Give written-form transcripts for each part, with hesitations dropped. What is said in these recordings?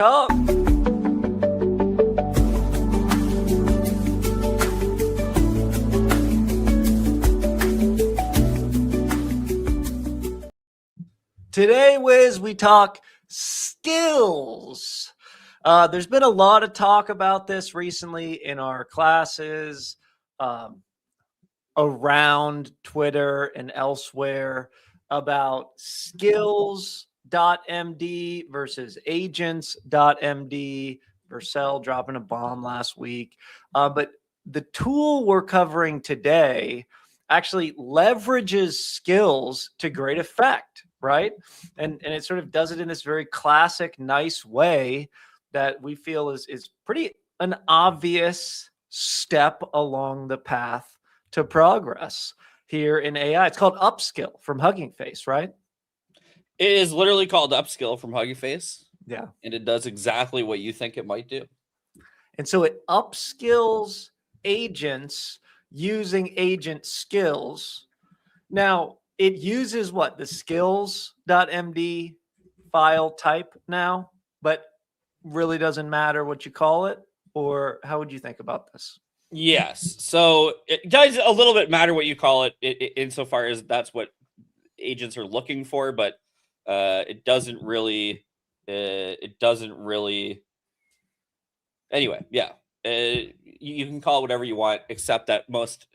up. Today, Wiz, we talk skills. There's been a lot of talk about this recently in our classes, around Twitter and elsewhere, about skills.md versus agents.md. Verscel dropping a bomb last week. But the tool we're covering today actually leverages skills to great effect, right? And it sort of does it in this very classic, nice way that we feel is pretty an obvious step along the path to progress here in AI. It's called Upskill from Hugging Face, right? It is literally called Upskill from Hugging Face. Yeah. And it does exactly what you think it might do. And so it upskills agents using agent skills. Now, it uses what? The skills.md file type now, but really doesn't matter what you call it? Or how would you think about this? Yes. So it does a little bit matter what you call it insofar as that's what agents are looking for, but it doesn't really, anyway, yeah. You can call it whatever you want, except that most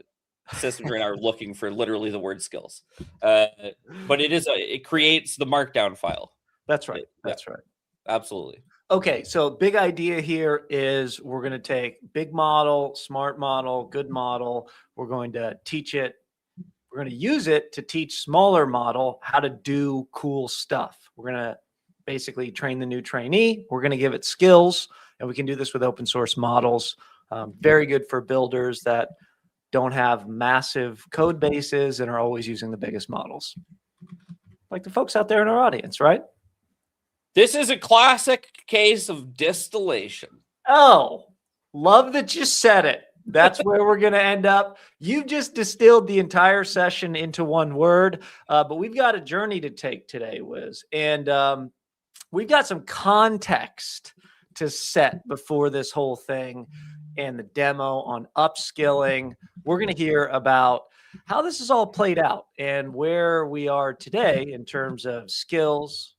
systems right now are looking for literally the word skills. But it creates the markdown file. That's right. That's right. Absolutely. Okay, so big idea here is we're going to take big model, smart model, good model. We're going to teach it. We're going to use it to teach smaller model how to do cool stuff. We're going to basically train the new trainee. We're going to give it skills, and we can do this with open source models. Very good for builders that don't have massive code bases and are always using the biggest models. Like the folks out there in our audience, right? This is a classic case of distillation. Oh, love that you said it. That's where we're going to end up. You just distilled the entire session into one word, but we've got a journey to take today, Wiz. And we've got some context to set before this whole thing and the demo on upskilling. We're going to hear about how this is all played out and where we are today in terms of skills,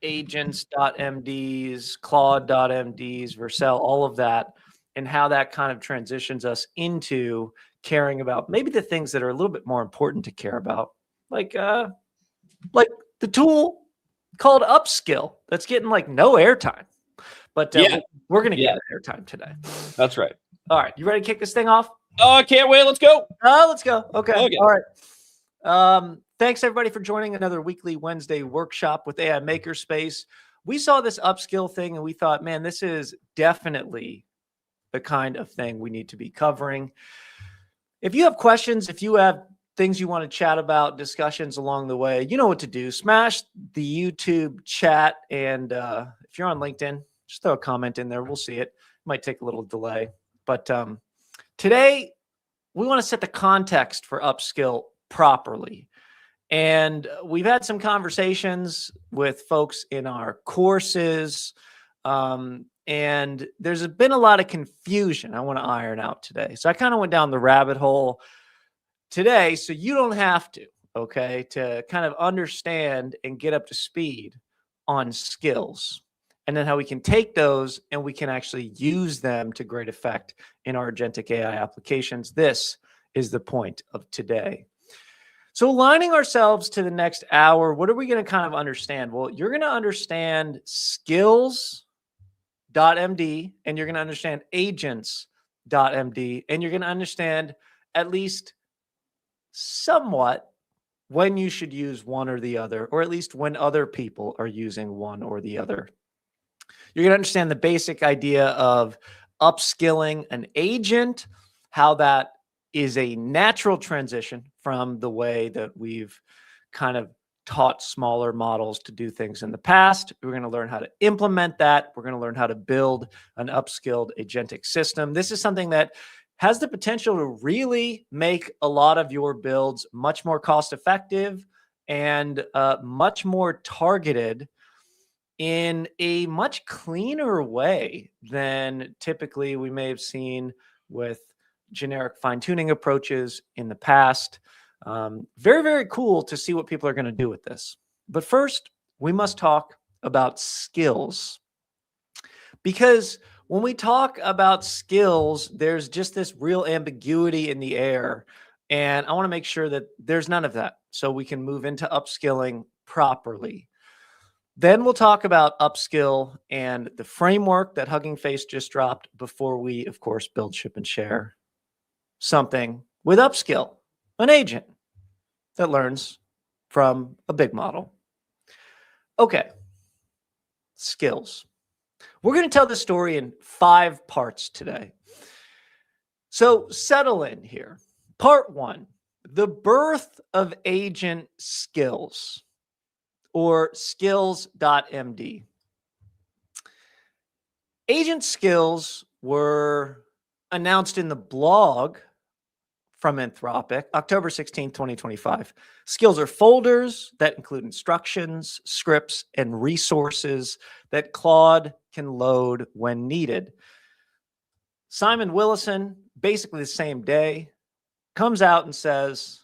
agents.mds, Claude.mds, Verscel, all of that, and how that kind of transitions us into caring about maybe the things that are a little bit more important to care about, like the tool called Upskill that's getting like no airtime. But we're going to get airtime today. That's right. All right. You ready to kick this thing off? Oh, I can't wait. Let's go. Let's go. Okay. All right. Thanks, everybody, for joining another weekly Wednesday workshop with AI Makerspace. We saw this upskill thing, and we thought, man, this is definitely the kind of thing we need to be covering. If you have questions, if you have things you want to chat about, discussions along the way, you know what to do. Smash the YouTube chat, and if you're on LinkedIn, just throw a comment in there. We'll see it. It might take a little delay. But today, we want to set the context for Upskill properly. And we've had some conversations with folks in our courses, and there's been a lot of confusion I want to iron out today. So I kind of went down the rabbit hole today so you don't have to, okay, to kind of understand and get up to speed on skills, and then how we can take those and we can actually use them to great effect in our agentic AI applications. This is the point of today. So aligning ourselves to the next hour, what are we going to kind of understand? Well, you're going to understand skills.md, and you're going to understand agents.md, and you're going to understand at least somewhat when you should use one or the other, or at least when other people are using one or the other. You're going to understand the basic idea of upskilling an agent, how that is a natural transition from the way that we've kind of taught smaller models to do things in the past. We're going to learn how to implement that. We're going to learn how to build an upskilled agentic system. This is something that has the potential to really make a lot of your builds much more cost effective and much more targeted in a much cleaner way than typically we may have seen with generic fine-tuning approaches in the past. Very, very cool to see what people are going to do with this. But first, we must talk about skills. Because when we talk about skills, there's just this real ambiguity in the air. And I want to make sure that there's none of that so we can move into upskilling properly. Then we'll talk about Upskill and the framework that Hugging Face just dropped before we, of course, build, ship, and share something with Upskill, an agent that learns from a big model. Okay, skills. We're going to tell the story in 5 parts today. So settle in here. Part 1, the birth of agent skills, or skills.md. Agent skills were announced in the blog from Anthropic, October 16, 2025. Skills are folders that include instructions, scripts, and resources that Claude can load when needed. Simon Willison, basically the same day, comes out and says,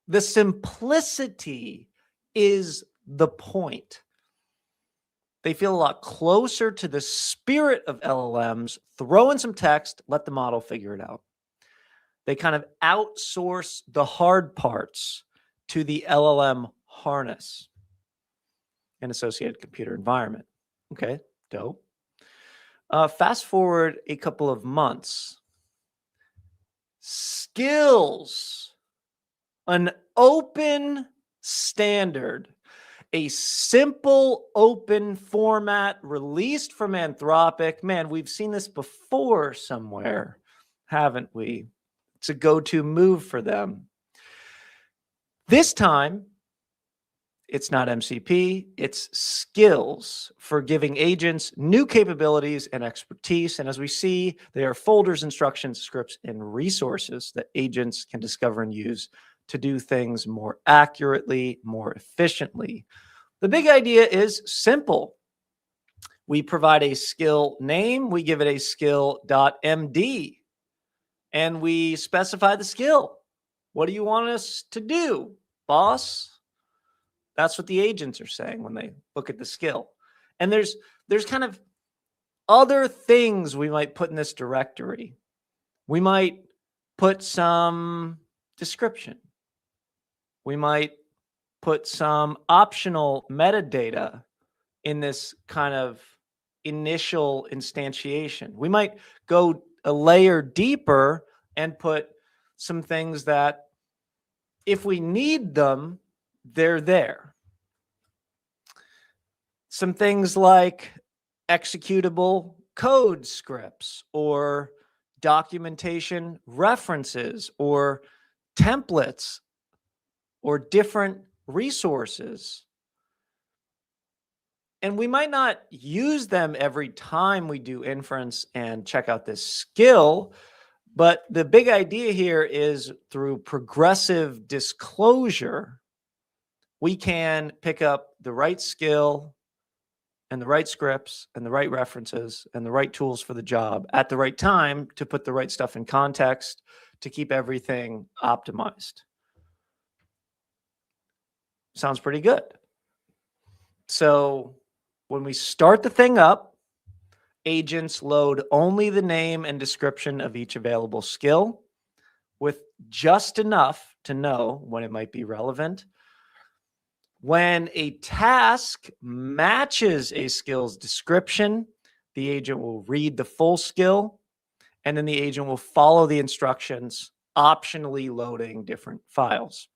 the simplicity is the point. They feel a lot closer to the spirit of LLMs. Throw in some text, let the model figure it out. They kind of outsource the hard parts to the LLM harness and associated computer environment. Okay, dope. Fast forward a couple of months. Skills, an open standard, a simple open format released from Anthropic. Man, we've seen this before somewhere, haven't we? It's a go-to move for them. This time, it's not MCP, it's skills for giving agents new capabilities and expertise. And as we see, they are folders, instructions, scripts, and resources that agents can discover and use to do things more accurately, more efficiently. The big idea is simple. We provide a skill name, we give it a skill.md, and we specify the skill. What do you want us to do, boss? That's what the agents are saying when they look at the skill. And there's kind of other things we might put in this directory. We might put some description. We might put some optional metadata in this kind of initial instantiation. We might go a layer deeper and put some things that, if we need them, they're there. Some things like executable code scripts or documentation references or templates or different resources. And we might not use them every time we do inference and check out this skill, but the big idea here is through progressive disclosure, we can pick up the right skill and the right scripts and the right references and the right tools for the job at the right time to put the right stuff in context to keep everything optimized. Sounds pretty good. So when we start the thing up, agents load only the name and description of each available skill with just enough to know when it might be relevant. When a task matches a skill's description, the agent will read the full skill, and then the agent will follow the instructions, optionally loading different files.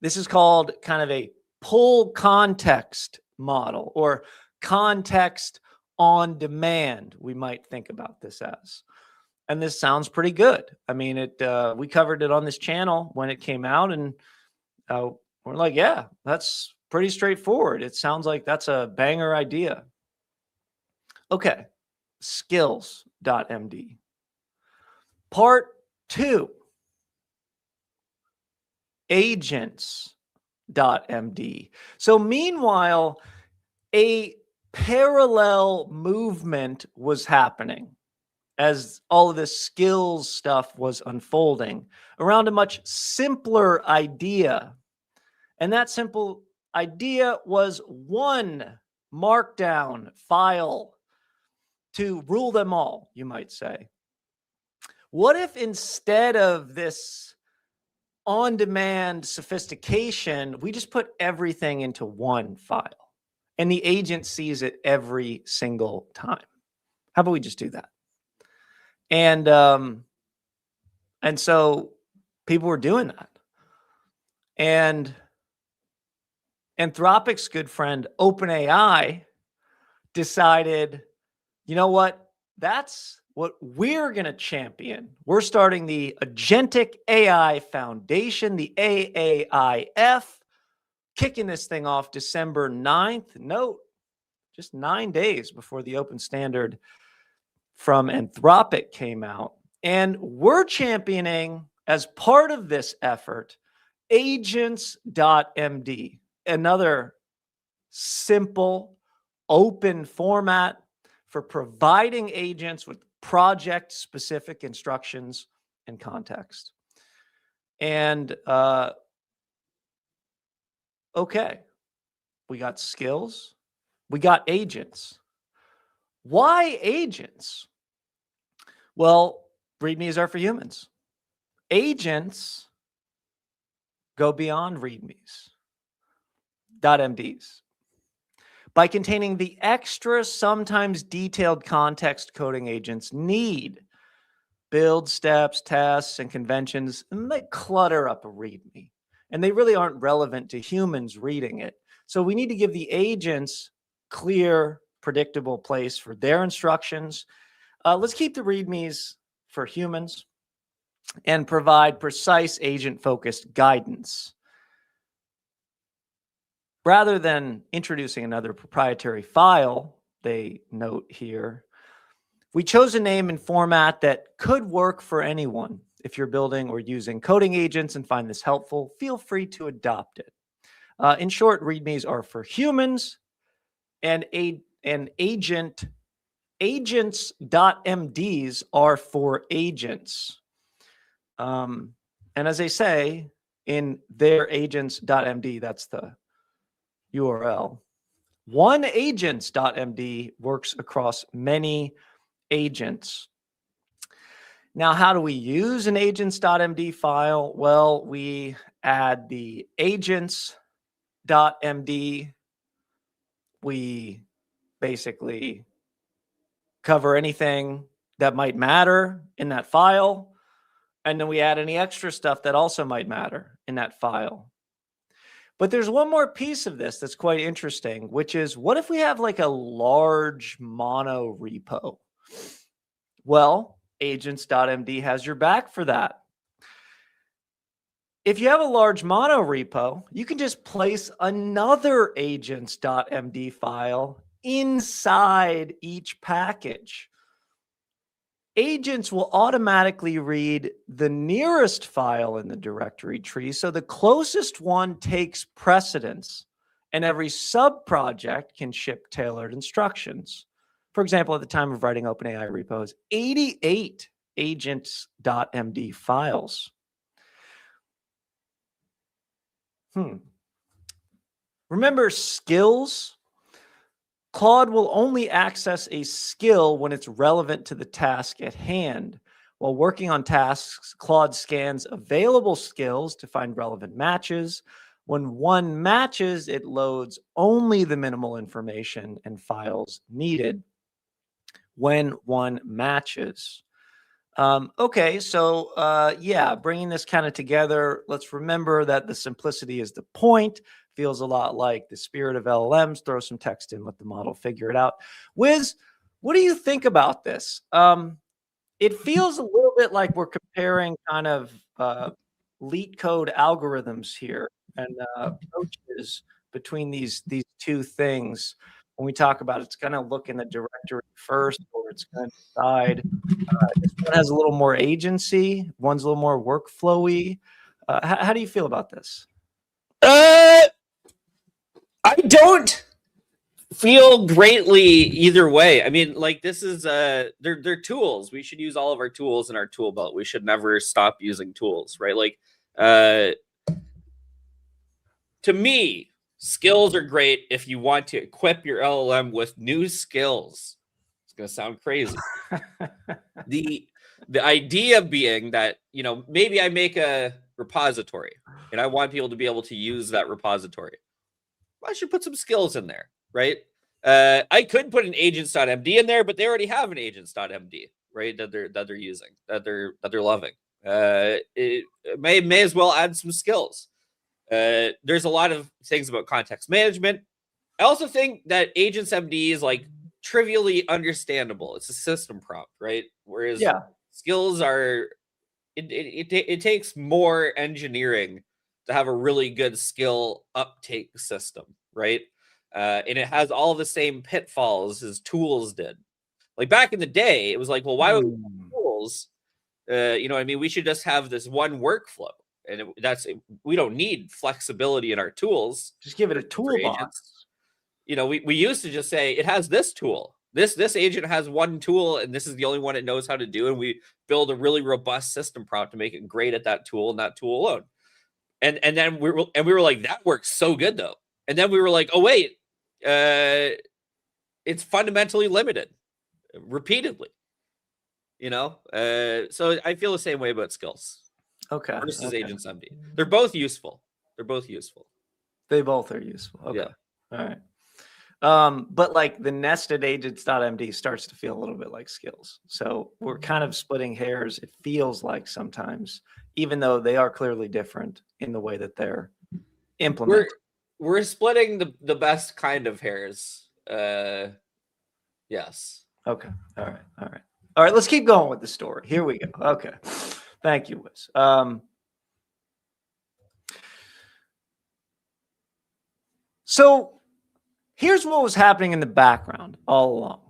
This is called kind of a pull context model, or context on demand, we might think about this as. And this sounds pretty good. I mean, we covered it on this channel when it came out, and we're like, yeah, that's pretty straightforward. It sounds like that's a banger idea. Okay, skills.md. Part 2, agents.md. So meanwhile, a parallel movement was happening as all of this skills stuff was unfolding around a much simpler idea. And that simple idea was one markdown file to rule them all, you might say. What if instead of this on-demand sophistication, we just put everything into one file and the agent sees it every single time? How about we just do that? And so people were doing that. And Anthropic's good friend, OpenAI, decided, you know what? That's what we're going to champion. We're starting the Agentic AI Foundation, the AAIF, kicking this thing off December 9th. Note, just 9 days before the open standard from Anthropic came out. And we're championing, as part of this effort, agents.md, another simple, open format for providing agents with project-specific instructions and context. And okay, we got skills, we got agents. Why agents? Well, READMEs are for humans. Agents go beyond READMEs, .mds. By containing the extra, sometimes detailed context coding agents need, build steps, tests, and conventions, and they clutter up a README. And they really aren't relevant to humans reading it. So we need to give the agents clear, predictable place for their instructions. Let's keep the READMEs for humans and provide precise agent-focused guidance. Rather than introducing another proprietary file, they note here, we chose a name and format that could work for anyone. If you're building or using coding agents and find this helpful, feel free to adopt it. In short, READMEs are for humans, and agents.mds are for agents. And as they say in their agents.md, that's the URL. One agents.md works across many agents. Now, how do we use an agents.md file? Well, we add the agents.md. We basically cover anything that might matter in that file. And then we add any extra stuff that also might matter in that file. But there's one more piece of this that's quite interesting, which is, what if we have like a large mono repo? Well, agents.md has your back for that. If you have a large mono repo, you can just place another agents.md file inside each package. Agents will automatically read the nearest file in the directory tree, so the closest one takes precedence, and every sub-project can ship tailored instructions. For example, at the time of writing OpenAI repos, 88 agents.md files. Remember skills? Claude will only access a skill when it's relevant to the task at hand. While working on tasks, Claude scans available skills to find relevant matches. When one matches, it loads only the minimal information and files needed when one matches. Okay, so yeah, bringing this kind of together, let's remember that the simplicity is the point. Feels a lot like the spirit of LLMs. Throw some text in, let the model figure it out. Wiz, what do you think about this? It feels a little bit like we're comparing kind of leet code algorithms here and approaches between these two things. When we talk about it's going to look in the directory first, or it's going to decide. This one has a little more agency. One's a little more workflowy. How do you feel about this? I don't feel greatly either way. I mean, like, this is they're tools. We should use all of our tools in our tool belt. We should never stop using tools, right? Like, to me, skills are great if you want to equip your LLM with new skills. It's gonna sound crazy. The idea being that, you know, maybe I make a repository and I want people to be able to use that repository. I should put some skills in there, right? I could put an agents.md in there, but they already have an agents.md, right? That they're using, that they're loving. It may as well add some skills. There's a lot of things about context management. I also think that agents.md is like trivially understandable. It's a system prompt, right? Whereas skills are, it takes more engineering to have a really good skill uptake system, right? And it has all the same pitfalls as tools did. Like back in the day, it was like, well, why would we have tools? You know what I mean? We should just have this one workflow. And we don't need flexibility in our tools. Just give it a toolbox. You know, we used to just say it has this tool. This agent has one tool, and this is the only one it knows how to do. And we build a really robust system prompt to make it great at that tool and that tool alone. And then we were like, that works so good though. And then we were like, oh wait, it's fundamentally limited repeatedly. You know, so I feel the same way about skills. Okay. Versus agents.md. They're both useful. They both are useful. Okay. Yeah. All right. But like the nested agents.md starts to feel a little bit like skills. So we're kind of splitting hairs. It feels like sometimes, even though they are clearly different in the way that they're implemented. We're splitting the best kind of hairs. Yes. Okay. All right. Let's keep going with the story. Here we go. Okay. Thank you, Wiz. So here's what was happening in the background all along.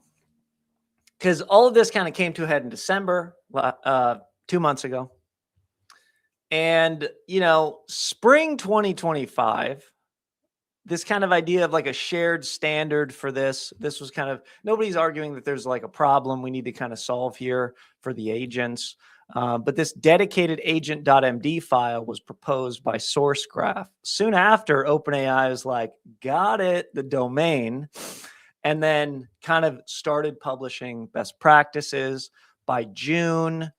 Because all of this kind of came to a head in December, 2 months ago. And, you know, spring 2025, this kind of idea of like a shared standard for this was kind of, nobody's arguing that there's like a problem we need to kind of solve here for the agents. But this dedicated agent.md file was proposed by SourceGraph. Soon after, OpenAI was like, got it, the domain, and then kind of started publishing best practices. By June,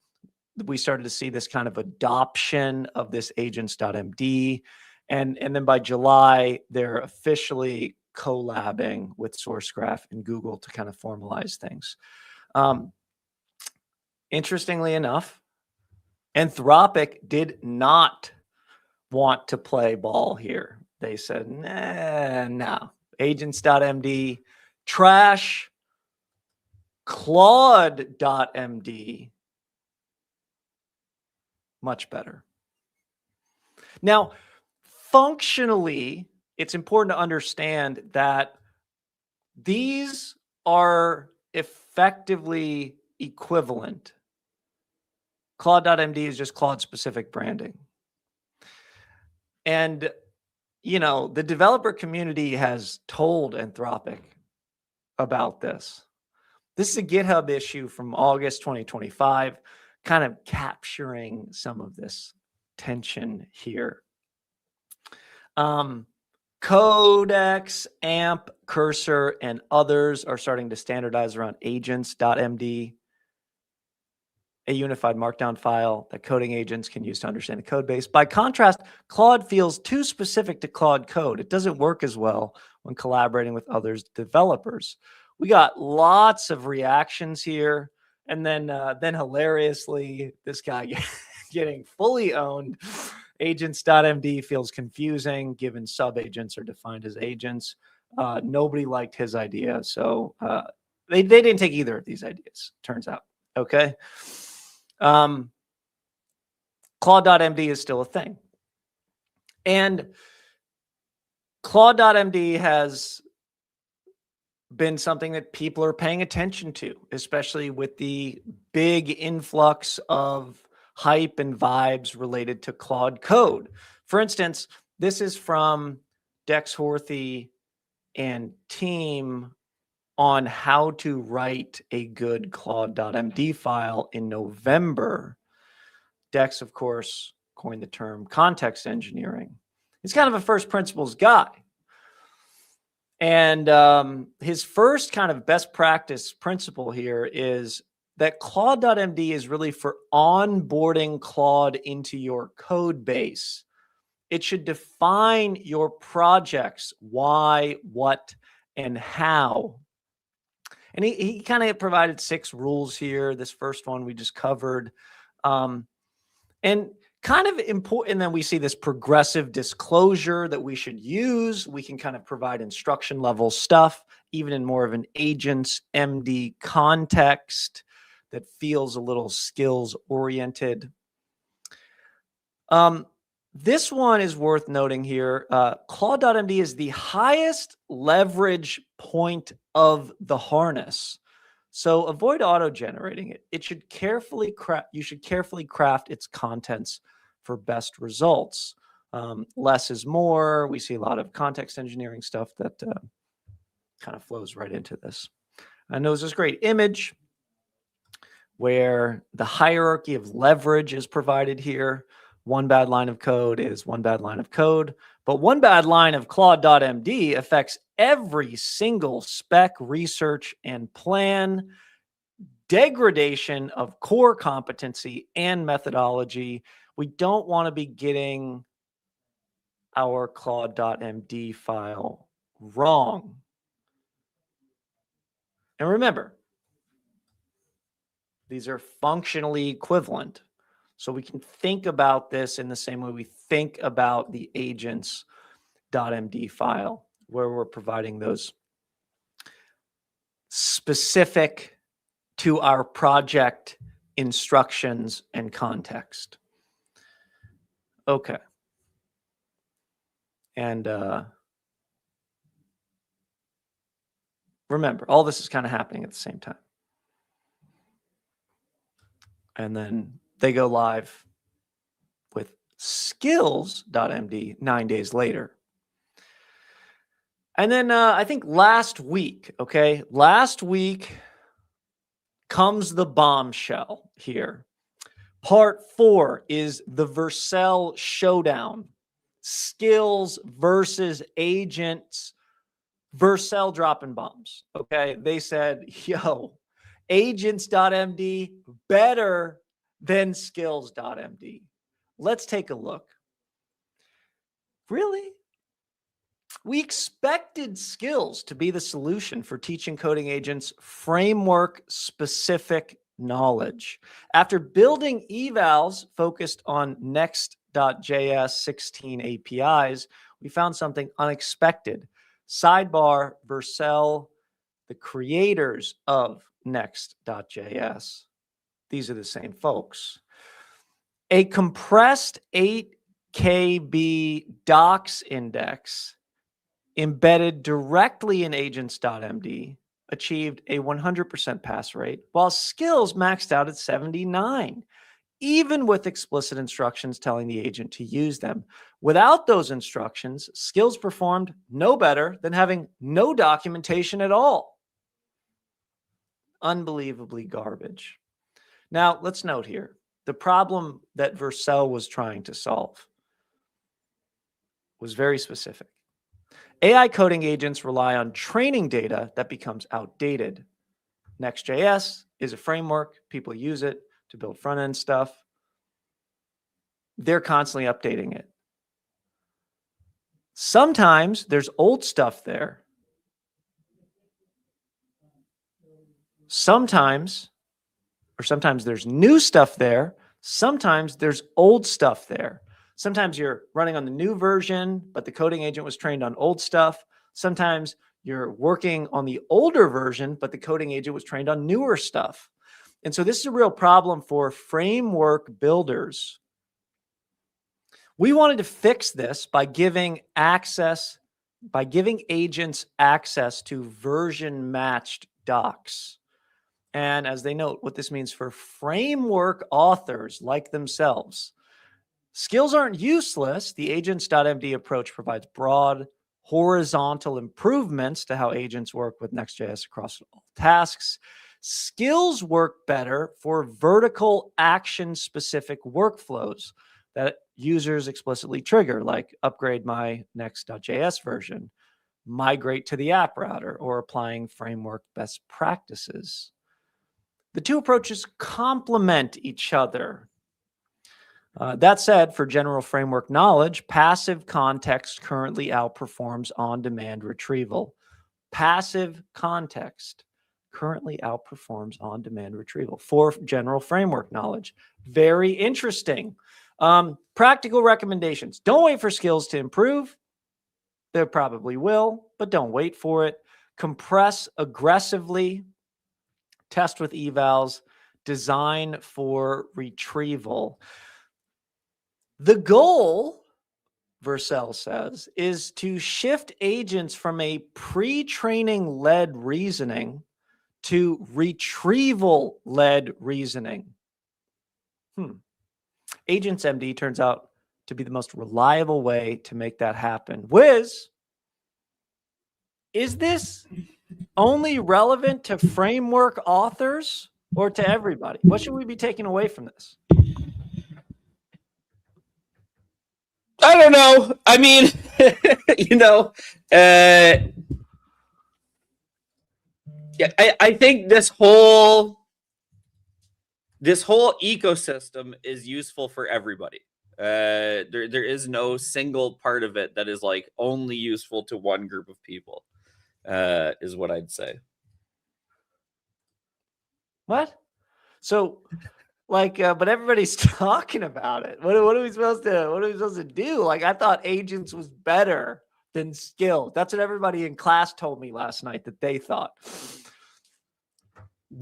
we started to see this kind of adoption of this agents.md. And then by July, they're officially collabing with SourceGraph and Google to kind of formalize things. Interestingly enough, Anthropic did not want to play ball here. They said, nah, no. Agents.md, trash. Claude.md, much better. Now, functionally, it's important to understand that these are effectively equivalent. Claude.md is just Claude-specific branding. And, you know, the developer community has told Anthropic about this. This is a GitHub issue from August 2025, kind of capturing some of this tension here. Codex, AMP, Cursor, and others are starting to standardize around agents.md, a unified markdown file that coding agents can use to understand the code base. By contrast, Claude feels too specific to Claude code. It doesn't work as well when collaborating with others developers. We got lots of reactions here. And then hilariously, this guy getting fully owned. Agents.md feels confusing given sub-agents are defined as agents. Nobody liked his idea. So they didn't take either of these ideas, turns out. Okay. Claude.md is still a thing. And Claude.md has been something that people are paying attention to, especially with the big influx of hype and vibes related to Claude code. For instance, this is from Dex Horthy and team on how to write a good Claude.md file in November. Dex, of course, coined the term context engineering. He's kind of a first principles guy. And his first kind of best practice principle here is that Claude.md is really for onboarding Claude into your code base. It should define your projects, why, what, and how. And he kind of provided 6 rules here. This first one we just covered. And kind of important, and then we see this progressive disclosure that we should use. We can kind of provide instruction level stuff, even in more of an agents.md context that feels a little skills oriented. This one is worth noting here. Claude.md is the highest leverage point of the harness. So avoid auto-generating it. It should carefully you should carefully craft its contents for best results. Less is more. We see a lot of context engineering stuff that kind of flows right into this. And there's this great image where the hierarchy of leverage is provided here. One bad line of code is one bad line of code, but one bad line of Claude.md affects every single spec, research, and plan, degradation of core competency and methodology. We don't want to be getting our Claude.md file wrong. And remember, these are functionally equivalent. So we can think about this in the same way we think about the agents.md file, where we're providing those specific to our project instructions and context. Okay. And remember, all this is kind of happening at the same time. And then they go live with skills.md 9 days later. And then I think last week comes the bombshell here. Part 4 is the Verscel Showdown. Skills versus agents. Verscel dropping bombs. Okay. They said, yo, agents.md better than skills.md. Let's take a look. Really? We expected skills to be the solution for teaching coding agents framework-specific knowledge. After building evals focused on Next.js 16 APIs, we found something unexpected. Sidebar, Verscel, the creators of Next.js. These are the same folks. A compressed 8 KB docs index embedded directly in agents.md achieved a 100% pass rate, while skills maxed out at 79, even with explicit instructions telling the agent to use them. Without those instructions, skills performed no better than having no documentation at all. Unbelievably garbage. Now, let's note here, the problem that Verscel was trying to solve was very specific. AI coding agents rely on training data that becomes outdated. Next.js is a framework. People use it to build front-end stuff. They're constantly updating it. Sometimes there's old stuff there. Sometimes there's new stuff there. Sometimes there's old stuff there. Sometimes you're running on the new version, but the coding agent was trained on old stuff. Sometimes you're working on the older version, but the coding agent was trained on newer stuff. And so this is a real problem for framework builders. We wanted to fix this by giving agents access to version matched docs. And as they note, what this means for framework authors like themselves. Skills aren't useless. The agents.md approach provides broad horizontal improvements to how agents work with Next.js across all tasks. Skills work better for vertical action-specific workflows that users explicitly trigger, like upgrade my Next.js version, migrate to the app router, or applying framework best practices. The two approaches complement each other. That said, for general framework knowledge, passive context currently outperforms on-demand retrieval. Passive context currently outperforms on-demand retrieval for general framework knowledge. Very interesting. Practical recommendations. Don't wait for skills to improve. They probably will, but don't wait for it. Compress aggressively. Test with evals. Design for retrieval. The goal, Verscel says, is to shift agents from a pre-training-led reasoning to retrieval-led reasoning. Agents.md turns out to be the most reliable way to make that happen. Wiz, is this only relevant to framework authors or to everybody? What should we be taking away from this? I don't know. I mean, yeah, I think this whole ecosystem is useful for everybody. There is no single part of it that is like only useful to one group of people, is what I'd say. What? So, like, but everybody's talking about it. What are we supposed to do? Like, I thought agents was better than skills. That's what everybody in class told me last night that they thought.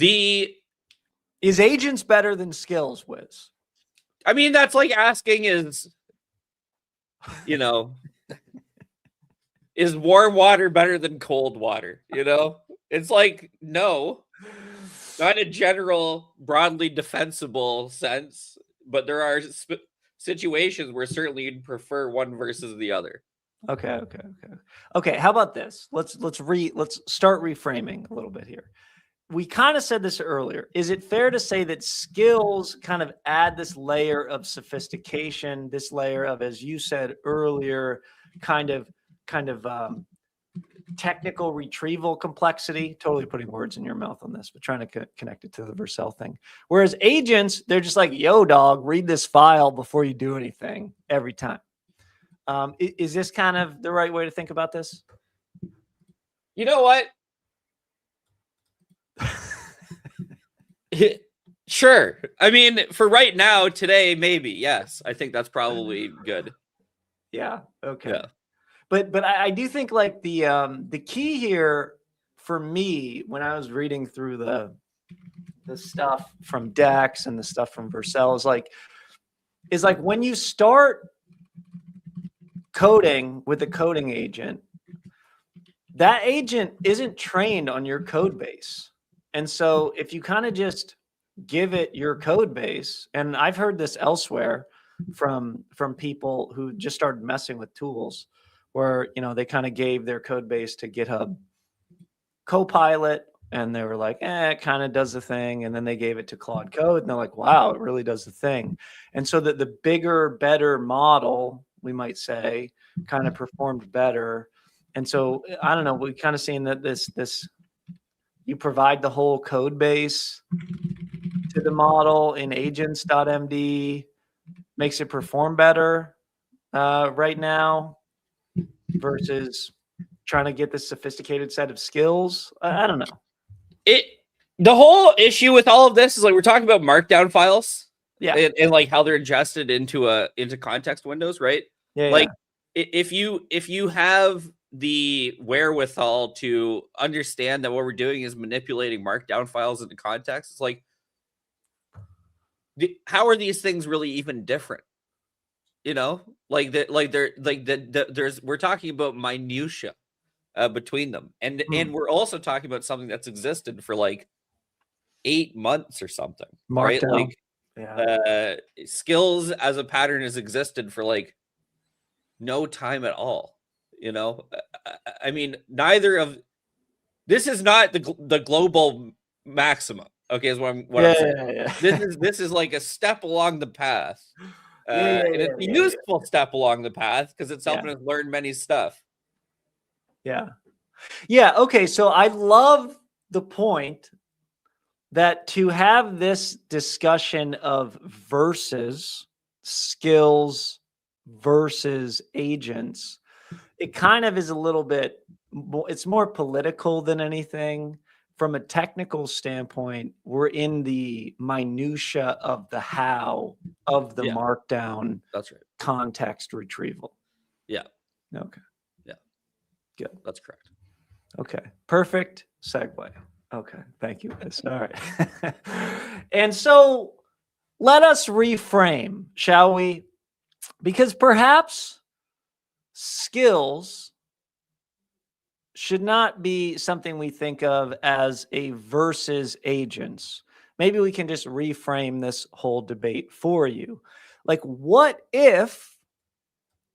Is agents better than skills, Wiz? I mean, that's like asking is warm water better than cold water? It's like, no, not in a general, broadly defensible sense, but there are situations where certainly you'd prefer one versus the other. Okay. How about this? Let's start reframing a little bit here. We kind of said this earlier. Is it fair to say that skills kind of add this layer of sophistication, this layer of, as you said earlier, kind of technical retrieval complexity? Totally putting words in your mouth on this, but trying to connect it to the Verscel thing. Whereas agents, they're just like, yo, dog, read this file before you do anything every time. Is this kind of the right way to think about this? You know what? Sure. I mean, for right now, today, maybe. Yes. I think that's probably good. Yeah. Okay. Yeah. But I do think like the key here for me when I was reading through the stuff from Dex and the stuff from Verscel is like when you start coding with a coding agent, that agent isn't trained on your code base. And so if you kind of just give it your code base, and I've heard this elsewhere from people who just started messing with tools where, they kind of gave their code base to GitHub Copilot and they were like, it kind of does the thing. And then they gave it to Claude Code and they're like, wow, it really does the thing. And so that the bigger, better model, we might say, kind of performed better. And so I don't know, we kind of seeing that this you provide the whole code base to the model in agents.md, makes it perform better right now versus trying to get this sophisticated set of skills. I don't know. The whole issue with all of this is like we're talking about markdown files, and like how they're ingested into context windows, right? Yeah. If you have the wherewithal to understand that what we're doing is manipulating markdown files into context, it's like, how are these things really even different? We're talking about minutia between them, and we're also talking about something that's existed for like 8 months or something, Markdown. Right? Skills as a pattern has existed for like no time at all. You know, I mean, neither of this is not the global maximum. Okay, is what I'm saying. This is like a step along the path, and it's a useful step along the path because it's helping us learn many stuff. Yeah. Okay. So I love the point that to have this discussion of versus skills versus agents, it kind of is a little bit, it's more political than anything. From a technical standpoint, we're in the minutia of the how of the markdown. That's right. Context retrieval. Yeah. Okay. Yeah. Good. That's correct. Okay. Perfect segue. Okay. Thank you, Liz. All right. And so let us reframe, shall we? Because perhaps skills should not be something we think of as a versus agents. Maybe we can just reframe this whole debate for you. Like, what if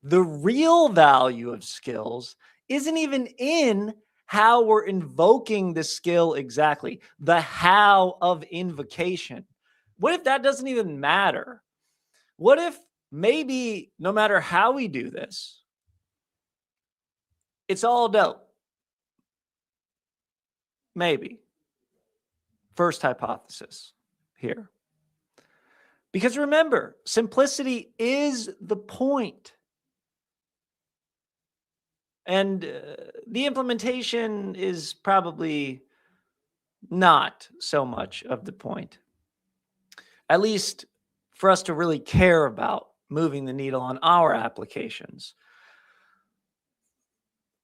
the real value of skills isn't even in how we're invoking the skill exactly, the how of invocation? What if that doesn't even matter? What if maybe no matter how we do this, it's all dope? Maybe. First hypothesis here. Because remember, simplicity is the point. And the implementation is probably not so much of the point. At least for us to really care about moving the needle on our applications.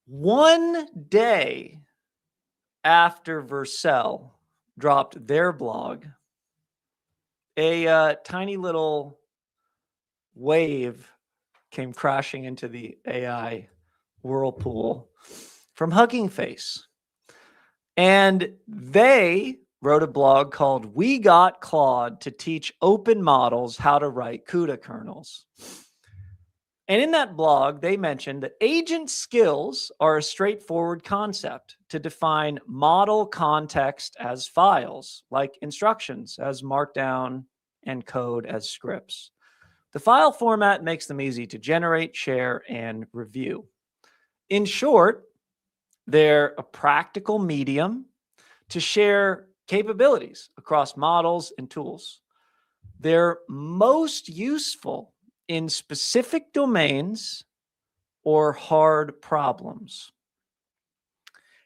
One day after Verscel dropped their blog, a tiny little wave came crashing into the AI whirlpool from Hugging Face. And they wrote a blog called "We Got Claude to Teach Open Models How to Write CUDA Kernels." And in that blog, they mentioned that agent skills are a straightforward concept to define model context as files, like instructions as markdown and code as scripts. The file format makes them easy to generate, share, and review. In short, they're a practical medium to share capabilities across models and tools. They're most useful in specific domains or hard problems.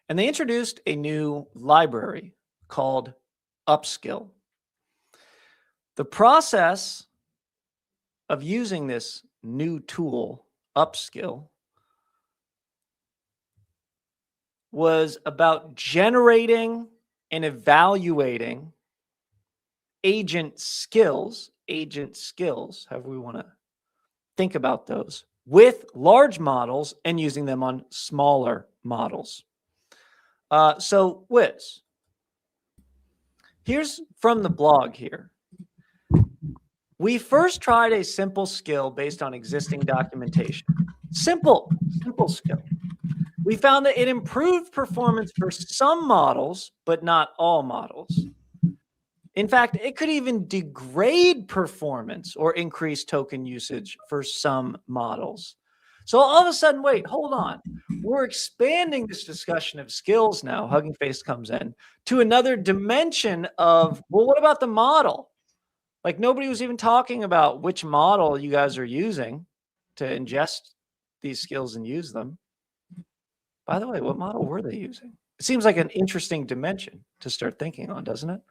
And they introduced a new library called Upskill. The process of using this new tool, Upskill, was about generating and evaluating agent skills, however we want to think about those, with large models and using them on smaller models. So, Wiz, here's from the blog here. We first tried a simple skill based on existing documentation. Simple skill. We found that it improved performance for some models, but not all models. In fact, it could even degrade performance or increase token usage for some models. So all of a sudden, wait, hold on. We're expanding this discussion of skills now, Hugging Face comes in, to another dimension of, well, what about the model? Like nobody was even talking about which model you guys are using to ingest these skills and use them. By the way, what model were they using? It seems like an interesting dimension to start thinking on, doesn't it?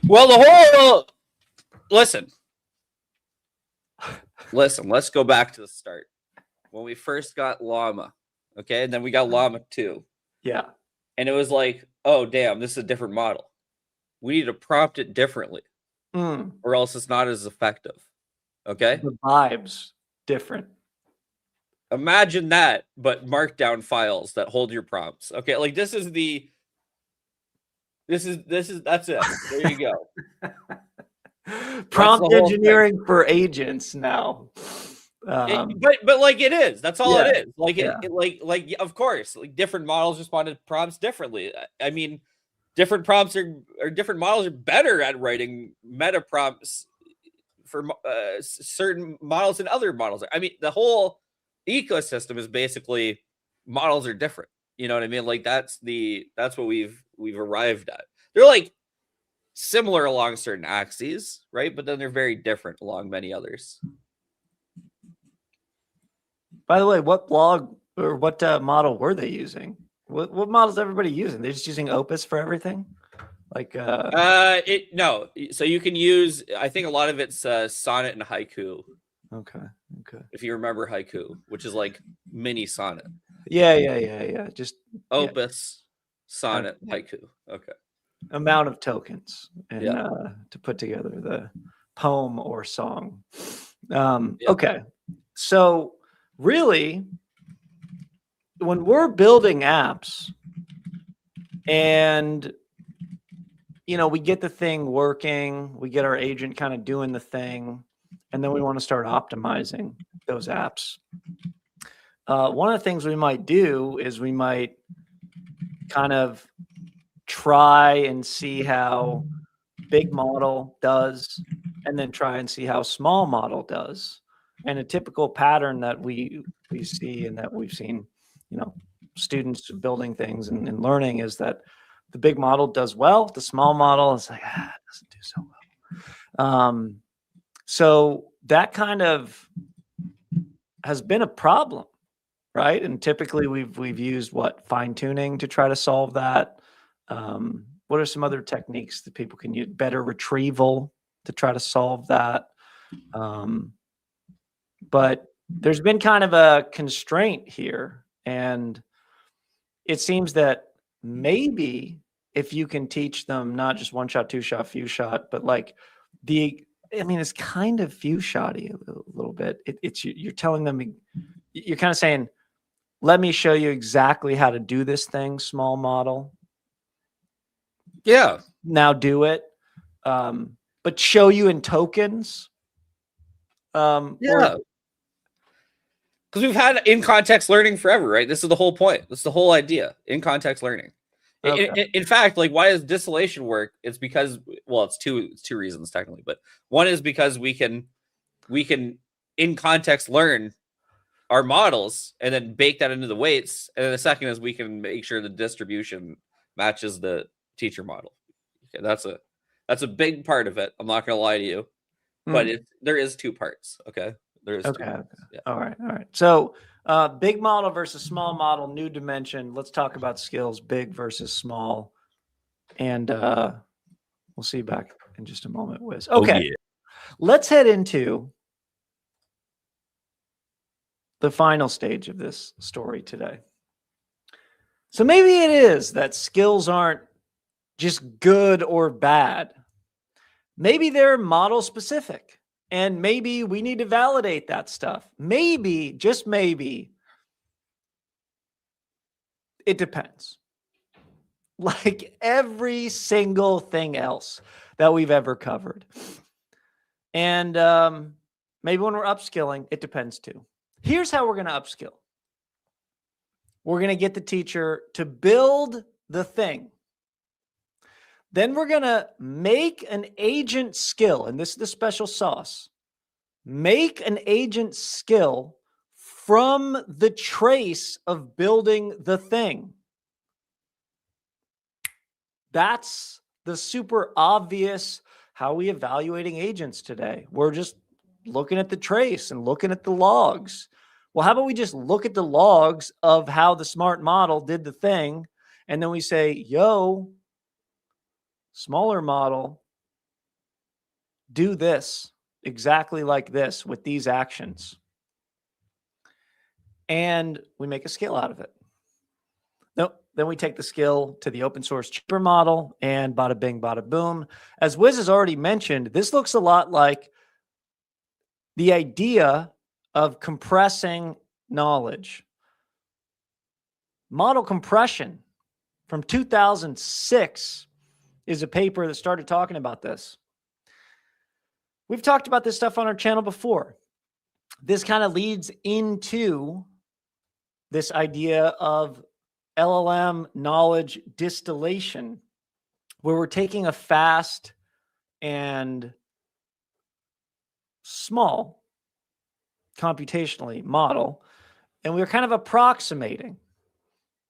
Well, the whole listen, let's go back to the start. When we first got Llama, okay, and then we got Llama 2. Yeah. And it was like, oh, damn, this is a different model. We need to prompt it differently, or else it's not as effective. Okay? The vibe's different. Imagine that, but markdown files that hold your prompts. Okay, like that's it. There you go. Prompt engineering for agents now. But like it is. That's all Yeah, it is. Like yeah. like of course, like different models respond to prompts differently. I mean, different prompts or different models are better at writing meta prompts for certain models and other models. I mean, the whole ecosystem is basically models are different. You know what I mean? Like that's what we've arrived at. They're like similar along certain axes, right? But then they're very different along many others. By the way, what blog or what model were they using? What model is everybody using? They're just using Opus for everything? Like no. So you can use, I think a lot of it's Sonnet and Haiku. Okay. If you remember Haiku, which is like mini Sonnet. Yeah. Just Opus, Sonnet, Haiku. Okay. Amount of tokens and to put together the poem or song. Okay. So really, when we're building apps and we get the thing working, we get our agent kind of doing the thing, and then we want to start optimizing those apps. One of the things we might do is we might kind of try and see how big model does, and then try and see how small model does. And a typical pattern that we see and that we've seen, students building things and learning is that the big model does well. The small model is like, it doesn't do so well. So that kind of has been a problem, right? And typically we've used fine tuning to try to solve that. What are some other techniques that people can use? Better retrieval to try to solve that. But there's been kind of a constraint here, and it seems that maybe if you can teach them not just one shot, two shot, few shot, but like it's kind of few shotty a little bit. You're telling them, you're kind of saying, let me show you exactly how to do this thing, small model. Yeah. Now do it. But show you in tokens. Because we've had in-context learning forever, right? This is the whole point. This is the whole idea, in-context learning. Okay. In fact, like, why does distillation work? It's because, well, it's two reasons technically, but one is because we can in context learn our models and then bake that into the weights. And then the second is we can make sure the distribution matches the teacher model. Okay, that's a big part of it. I'm not going to lie to you, but there is two parts. Okay. There is. Okay. Yeah. All right. So big model versus small model, new dimension. Let's talk about skills, big versus small. And we'll see you back in just a moment, Wiz. Okay. Oh, yeah. Let's head into the final stage of this story today. So maybe it is that skills aren't just good or bad. Maybe they're model specific. And maybe we need to validate that stuff. Maybe, just maybe, it depends. Like every single thing else that we've ever covered. And maybe when we're upskilling, it depends too. Here's how we're going to upskill. We're going to get the teacher to build the thing. Then we're going to make an agent skill, and this is the special sauce. Make an agent skill from the trace of building the thing. That's the super obvious how we evaluating agents today. We're just looking at the trace and looking at the logs. Well, how about we just look at the logs of how the smart model did the thing, and then we say, yo, smaller model, do this exactly like this with these actions. And we make a skill out of it. No, then we take the skill to the open source cheaper model and bada bing, bada boom. As Wiz has already mentioned, this looks a lot like the idea of compressing knowledge. Model compression from 2006 is a paper that started talking about this. We've talked about this stuff on our channel before. this kind of leads into this idea of LLM knowledge distillation, where we're taking a fast and small computationally model, and we're kind of approximating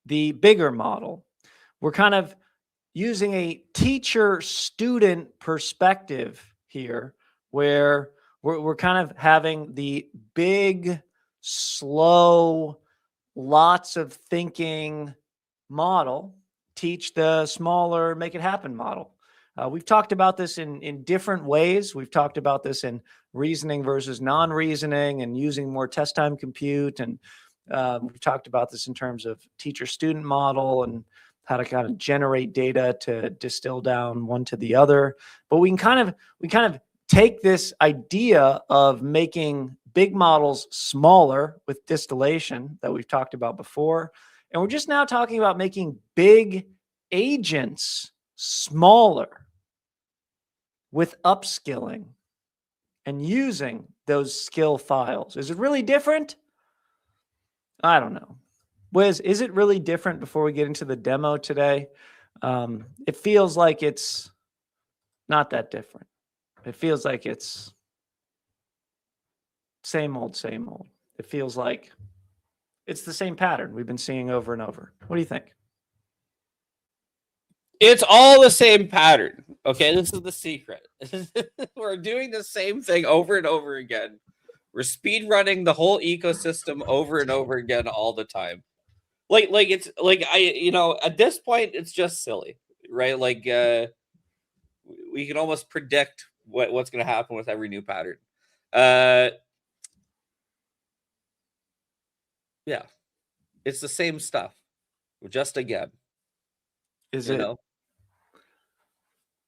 the bigger model. We're kind of using a teacher-student perspective here, where we're kind of having the big, slow, lots of thinking model teach the smaller, make it happen model. We've talked about this in different ways. We've talked about this in reasoning versus non-reasoning and using more test time compute. And we've talked about this in terms of teacher-student model and how to kind of generate data to distill down one to the other. But we kind of take this idea of making big models smaller with distillation that we've talked about before. And we're just now talking about making big agents smaller with upskilling and using those skill files. Is it really different? I don't know. Wiz, is it really different before we get into the demo today? It feels like it's not that different. It feels like it's same old, same old. It feels like it's the same pattern we've been seeing over and over. What do you think? It's all the same pattern. Okay, this is the secret. We're doing the same thing over and over again. We're speed running the whole ecosystem over and over again all the time. Like it's like at this point it's just silly, right? Like we can almost predict what's going to happen with every new pattern. Yeah, it's the same stuff, just again. Is it? Know?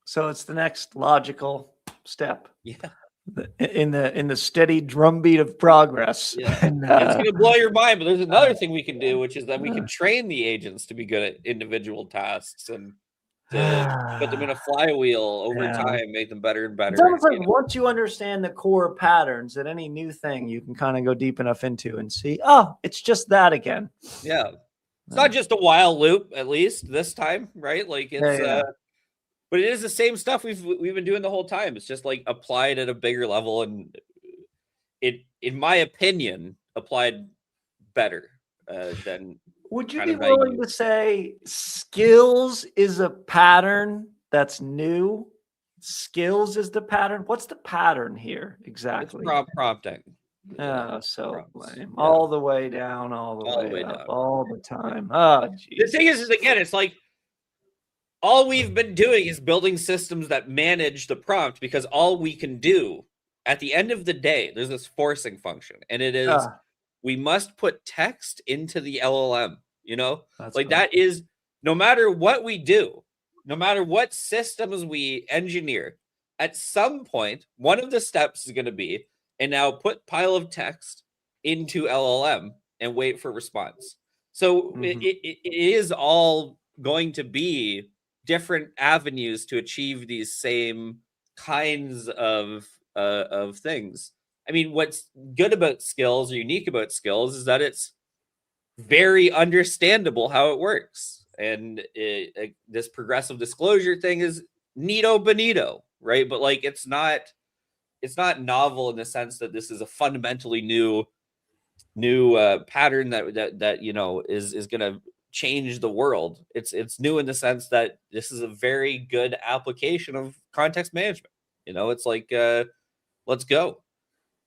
So it's the next logical step. Yeah. In the steady drumbeat of progress. Yeah. And, it's going to blow your mind, but there's another thing we can do, which is that we can train the agents to be good at individual tasks and to put them in a flywheel over time, make them better and better. It's almost like once you understand the core patterns, that any new thing you can kind of go deep enough into and see, oh, it's just that again. Yeah. It's not just a while loop, at least this time, right? Like it's but it is the same stuff we've been doing the whole time. It's just like applied at a bigger level, and it, in my opinion, applied better than. Would you be willing to say skills is a pattern that's new? Skills is the pattern. What's the pattern here exactly? It's prompting. Oh, so lame. Yeah. All the way down, all the way up, down. All the time. Oh, geez. The thing is again, it's like all we've been doing is building systems that manage the prompt, because all we can do at the end of the day, there's this forcing function, and it is we must put text into the LLM. That's like that is, no matter what we do, no matter what systems we engineer, at some point, one of the steps is going to be, and now put pile of text into LLM and wait for response. So it is all going to be different avenues to achieve these same kinds of things. I mean, what's good about skills, or unique about skills, is that it's very understandable how it works. And this progressive disclosure thing is neato bonito, right? But like, it's not novel in the sense that this is a fundamentally new pattern that is going to change the world. It's new in the sense that this is a very good application of context management. It's like let's go.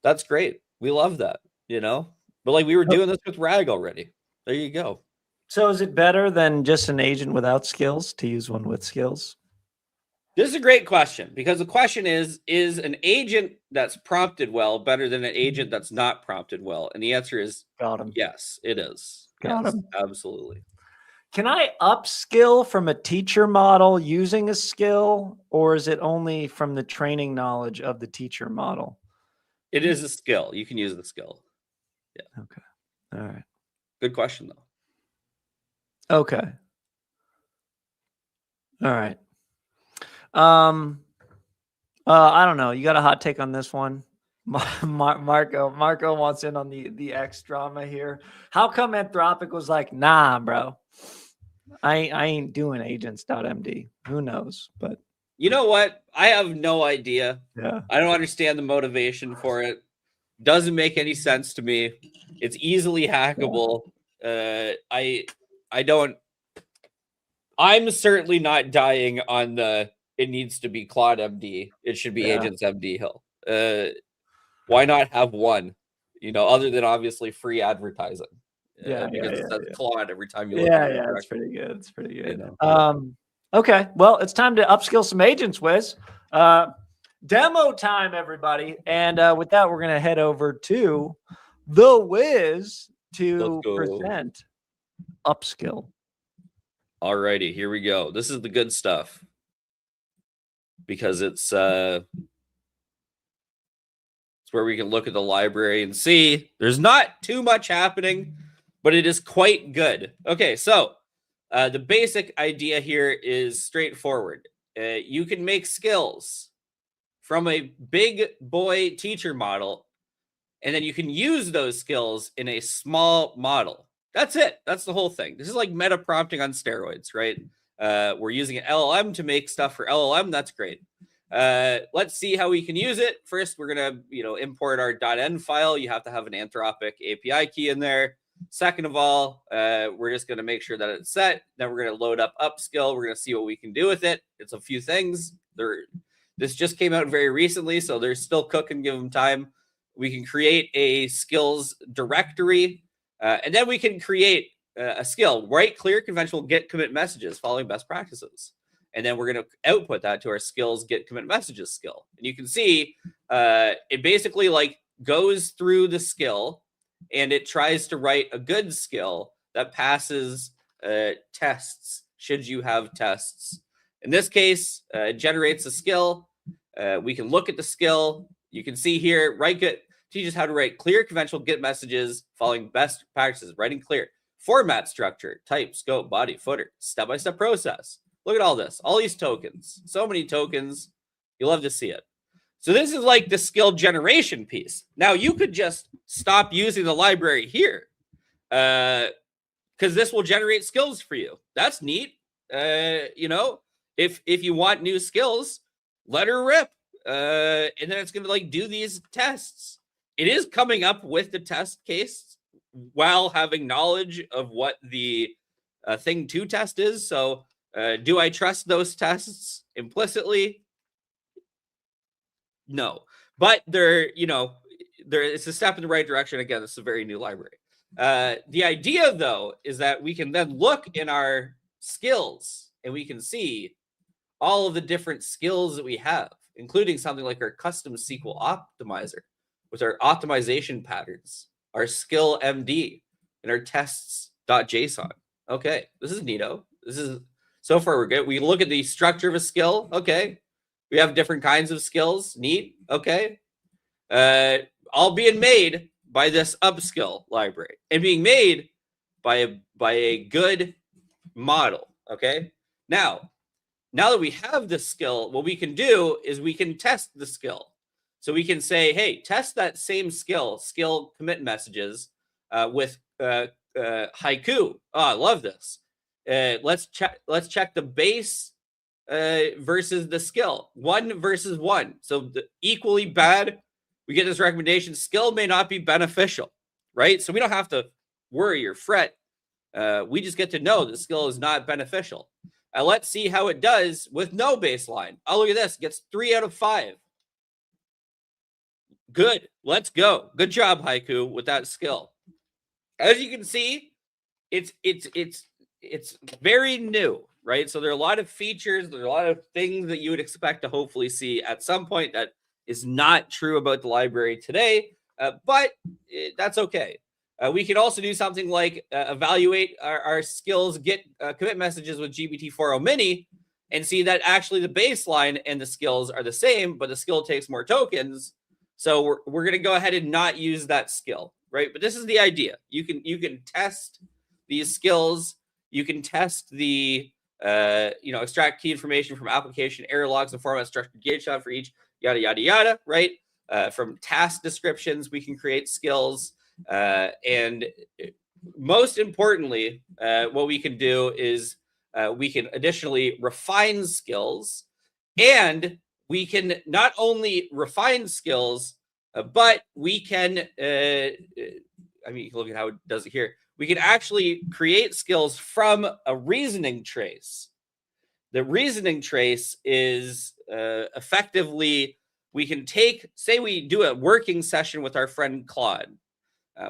That's great. We love that. But like, we were doing this with RAG already. There you go. So is it better than just an agent without skills to use one with skills? This is a great question, because the question is an agent that's prompted well better than an agent that's not prompted well? And the answer is yes, it is. Yes, absolutely. Can I upskill from a teacher model using a skill, or is it only from the training knowledge of the teacher model? It is a skill. You can use the skill. Yeah. Okay. All right. Good question, though. Okay. All right. I don't know. You got a hot take on this one? Marco wants in on the X drama here. How come Anthropic was like, nah, bro, I ain't doing agents.md. Who knows? But you know what? I have no idea. yeah, I don't understand the motivation for it. Doesn't make any sense to me. It's easily hackable. I don't. I'm certainly not dying on the. It needs to be Claude.md. It should be agents.md hill. Why not have one? You know, other than obviously free advertising. Because it says Claude every time you look at it. Yeah, it's pretty good. It's pretty good. You know? Okay, well, it's time to upskill some agents, Wiz. Demo time, everybody. And with that, we're going to head over to the Wiz to present Upskill. All righty, here we go. This is the good stuff because it's where we can look at the library and see there's not too much happening, but it is quite good. Okay, so the basic idea here is straightforward. You can make skills from a big boy teacher model, and then you can use those skills in a small model. That's it. That's the whole thing. This is like meta prompting on steroids, right? We're using an LLM to make stuff for LLM. That's great. Let's see how we can use it. First, we're going to, import our .n file. You have to have an Anthropic API key in there. Second of all, we're just going to make sure that it's set. Then we're going to load up Upskill. We're going to see what we can do with it. It's a few things. This just came out very recently, so they're still cooking. Give them time. We can create a skills directory, and then we can create a skill. Write clear, conventional get commit messages following best practices. And then we're going to output that to our skills get commit messages skill. And you can see it basically like goes through the skill and it tries to write a good skill that passes tests should you have tests. In this case, it generates a skill. We can look at the skill. You can see here, write good teaches how to write clear, conventional get messages following best practices, writing clear, format structure, type, scope, body, footer, step-by-step process. Look at all this, all these tokens, so many tokens. You love to see it. So this is like the skill generation piece. Now you could just stop using the library here because this will generate skills for you. That's neat. If you want new skills, let her rip. And then it's going to like do these tests. It is coming up with the test case while having knowledge of what the thing to test is. So do I trust those tests implicitly? No, but it's a step in the right direction. Again, this is a very new library. The idea, though, is that we can then look in our skills and we can see all of the different skills that we have, including something like our custom SQL optimizer with our optimization patterns, our skill MD, and our tests.json. Okay, this is neato. So far we're good. We look at the structure of a skill. Okay, we have different kinds of skills. Neat. Okay, all being made by this Upskill library and being made by a good model. Okay, now that we have this skill, what we can do is we can test the skill. So we can say, hey, test that same skill commit messages with haiku. Oh, I love this. Let's check the base versus the skill. 1 versus 1. So equally bad. We get this recommendation. Skill may not be beneficial, right? So we don't have to worry or fret. We just get to know the skill is not beneficial. Let's see how it does with no baseline. Oh, look at this. It gets 3 out of 5. Good. Let's go. Good job, Haiku, with that skill. As you can see, it's very new, right? So there are a lot of features, there are a lot of things that you would expect to hopefully see at some point that is not true about the library today, but that's okay. We can also do something like evaluate our skills, get commit messages with GPT-4o Mini, and see that actually the baseline and the skills are the same, but the skill takes more tokens. So we're going to go ahead and not use that skill, right? But this is the idea. You can test these skills. You can test the extract key information from application error logs and format structured gauge shot for each yada yada yada, right? From task descriptions, we can create skills. And most importantly, what we can do is we can additionally refine skills, and we can not only refine skills, but we can, I mean, you can look at how it does it here. We can actually create skills from a reasoning trace. The reasoning trace is effectively, we can take, say we do a working session with our friend Claude.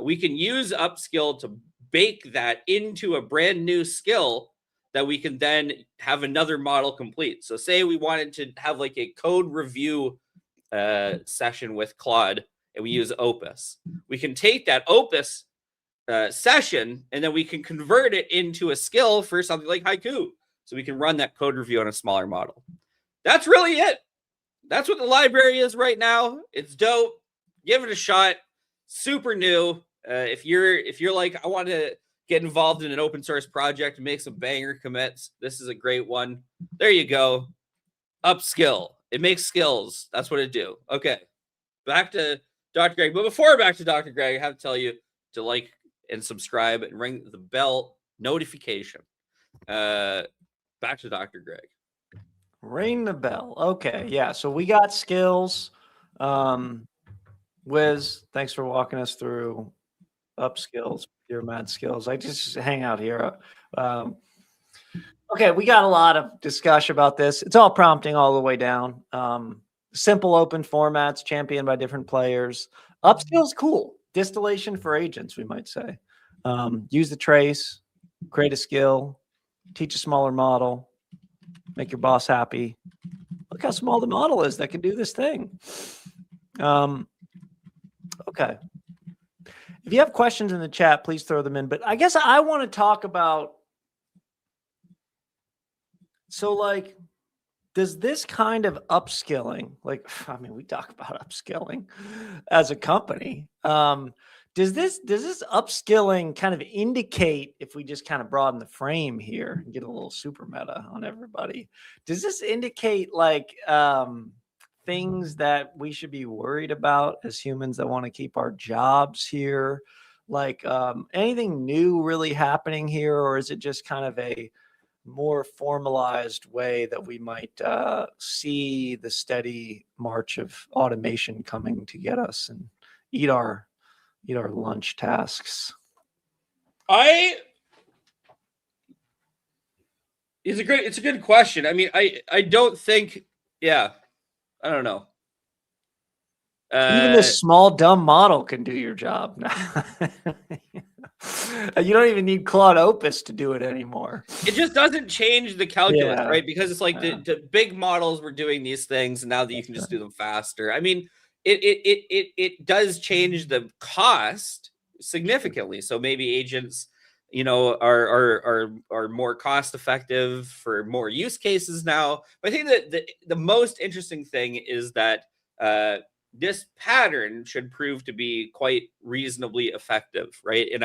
We can use Upskill to bake that into a brand new skill that we can then have another model complete. So say we wanted to have like a code review session with Claude, and we use Opus. We can take that Opus session, and then we can convert it into a skill for something like Haiku. So we can run that code review on a smaller model. That's really it. That's what the library is right now. It's dope. Give it a shot. Super new. If you're like, I want to get involved in an open source project and make some banger commits, this is a great one. There you go. Upskill. It makes skills. That's what it do. Okay. Back to Dr. Greg. But before back to Dr. Greg, I have to tell you to like and subscribe and ring the bell notification. Back to Dr. Greg. Ring the bell. Okay. Yeah. So we got skills. Wiz, thanks for walking us through Upskills, your mad skills. I just hang out here. Okay. We got a lot of discussion about this. It's all prompting all the way down. Simple open formats championed by different players. Upskill's cool. Distillation for agents, we might say. Use the trace, create a skill, teach a smaller model, make your boss happy. Look how small the model is that can do this thing. Okay. If you have questions in the chat, please throw them in. But I guess I want to talk about, so like, does this kind of upskilling, like, I mean, we talk about upskilling as a company. Does this upskilling kind of indicate, if we just kind of broaden the frame here and get a little super meta on everybody, does this indicate like things that we should be worried about as humans that want to keep our jobs here? Like anything new really happening here, or is it just kind of a more formalized way that we might see the steady march of automation coming to get us and eat our lunch tasks? It's a good question. I mean, I don't think, I don't know. Even this small dumb model can do your job. You don't even need Claude Opus to do it anymore. It just doesn't change the calculus, right? Because it's like the big models were doing these things, and now that you can just do them faster. I mean, it does change the cost significantly. So maybe agents, are more cost effective for more use cases now. But I think that the most interesting thing is that this pattern should prove to be quite reasonably effective, right? And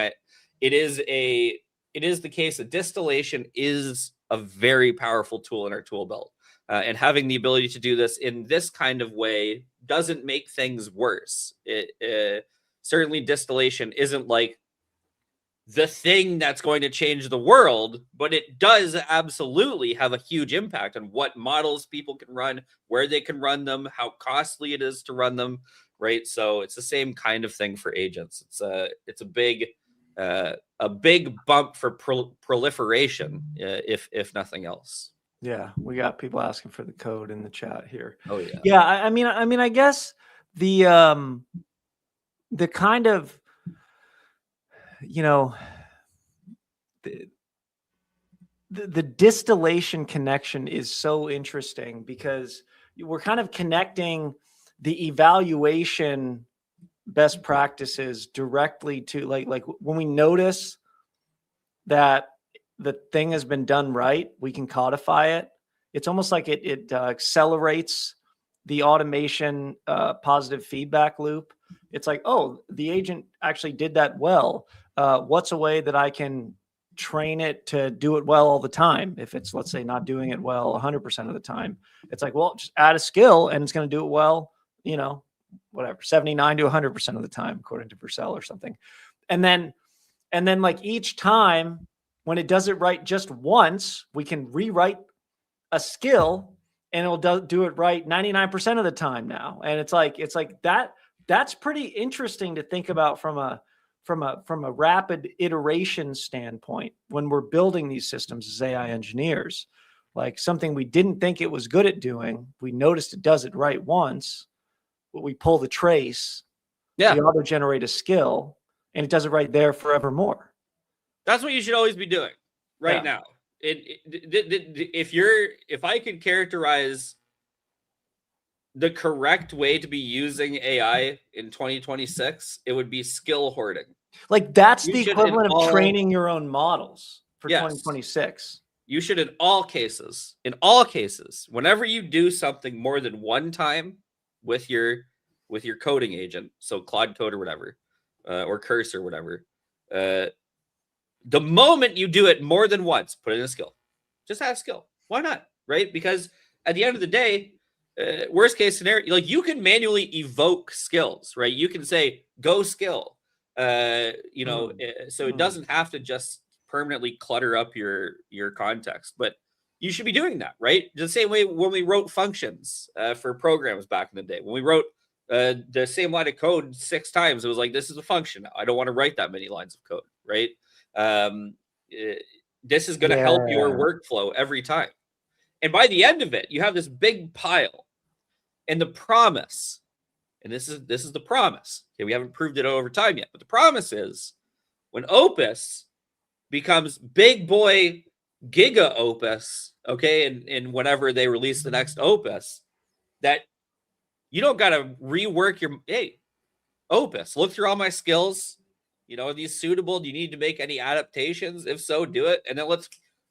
it is the case that distillation is a very powerful tool in our tool belt. And having the ability to do this in this kind of way doesn't make things worse. Certainly distillation isn't like the thing that's going to change the world, but it does absolutely have a huge impact on what models people can run, where they can run them, how costly it is to run them, right? So it's the same kind of thing for agents. It's a big bump for proliferation, if nothing else. Yeah, we got people asking for the code in the chat here. Oh yeah. Yeah, I mean, I guess the kind of, the distillation connection is so interesting because we're kind of connecting the evaluation best practices directly to like when we notice that the thing has been done right, we can codify it. It's almost like it accelerates the automation positive feedback loop. It's like, oh, the agent actually did that well. What's a way that I can train it to do it well all the time? If it's, let's say, not doing it well 100% of the time, it's like, well, just add a skill and it's going to do it well, whatever, 79 to 100% of the time, according to Verscel or something. And then like each time when it does it right just once, we can rewrite a skill and it'll do it right 99% of the time now. And it's like that's pretty interesting to think about from a rapid iteration standpoint when we're building these systems as AI engineers. Like something we didn't think it was good at doing, we noticed it does it right once, but we pull the trace, we auto-generate a skill, and it does it right there forevermore. That's what you should always be doing right now. If I could characterize the correct way to be using AI in 2026, it would be skill hoarding. Like that's the equivalent of training your own models for 2026. You should, in all cases, whenever you do something more than one time with your coding agent, so Claude Code or whatever, or Curse or whatever, the moment you do it more than once, put in a skill. Just add a skill. Why not? Right? Because at the end of the day, worst case scenario, like you can manually evoke skills, right? You can say go skill, so it doesn't have to just permanently clutter up your context, but you should be doing that, right? The same way when we wrote functions for programs back in the day, when we wrote the same line of code 6 times, it was like, this is a function. I don't want to write that many lines of code, right? This is going to help your workflow every time. And by the end of it, you have this big pile. And the promise, and this is the promise. Okay, we haven't proved it over time yet, but the promise is when Opus becomes big boy giga Opus, okay, and whenever they release the next Opus, that you don't got to rework your, hey, Opus, look through all my skills. Are these suitable? Do you need to make any adaptations? If so, do it. And then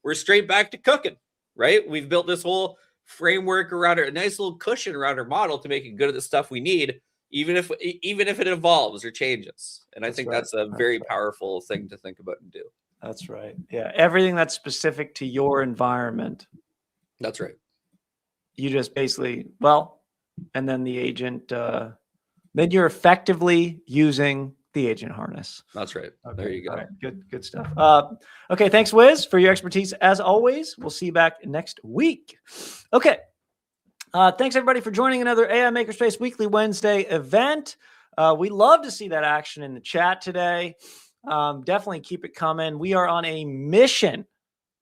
we're straight back to cooking, right? We've built this whole framework around a nice little cushion around our model to make it good at the stuff we need, even if it evolves or changes. And I think that's a very powerful thing to think about and do. That's right. Yeah. Everything that's specific to your environment. That's right. You just basically, and then the agent, then you're effectively using the agent harness. That's right. Okay. There you go. All right. Good stuff. Okay. Thanks, Wiz, for your expertise. As always, we'll see you back next week. Okay. Thanks everybody for joining another AI Makerspace Weekly Wednesday event. We love to see that action in the chat today. Definitely keep it coming. We are on a mission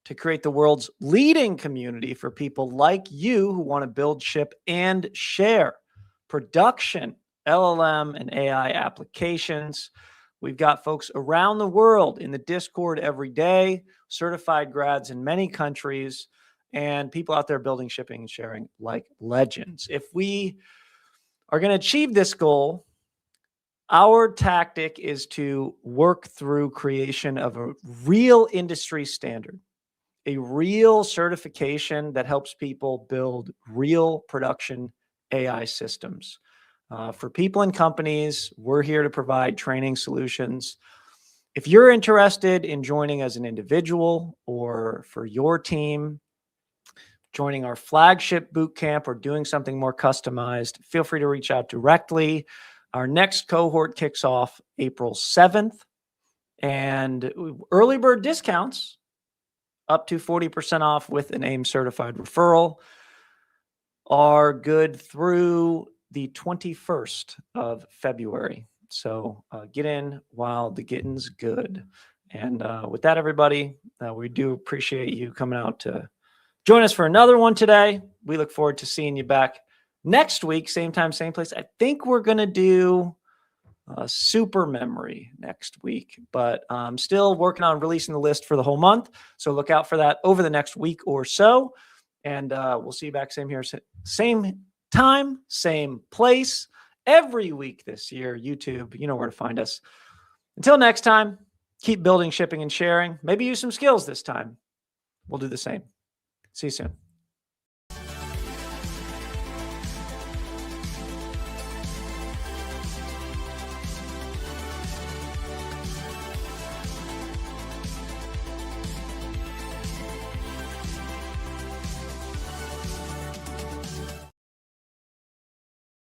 to create the world's leading community for people like you who want to build, ship, and share production LLM and AI applications. We've got folks around the world in the Discord every day, certified grads in many countries, and people out there building, shipping, and sharing like legends. If we are going to achieve this goal, our tactic is to work through creation of a real industry standard, a real certification that helps people build real production AI systems. For people and companies, we're here to provide training solutions. If you're interested in joining as an individual or for your team, joining our flagship bootcamp or doing something more customized, feel free to reach out directly. Our next cohort kicks off April 7th, and early bird discounts up to 40% off with an AIM certified referral are good through the 21st of February. So get in while the getting's good. And with that, everybody, we do appreciate you coming out to join us for another one today. We look forward to seeing you back next week, same time, same place. I think we're going to do super memory next week, but I'm still working on releasing the list for the whole month. So look out for that over the next week or so. And we'll see you back same here, same time, same place every week this year. YouTube, you know where to find us. Until next time, keep building, shipping, and sharing. Maybe use some skills this time. We'll do the same. See you soon.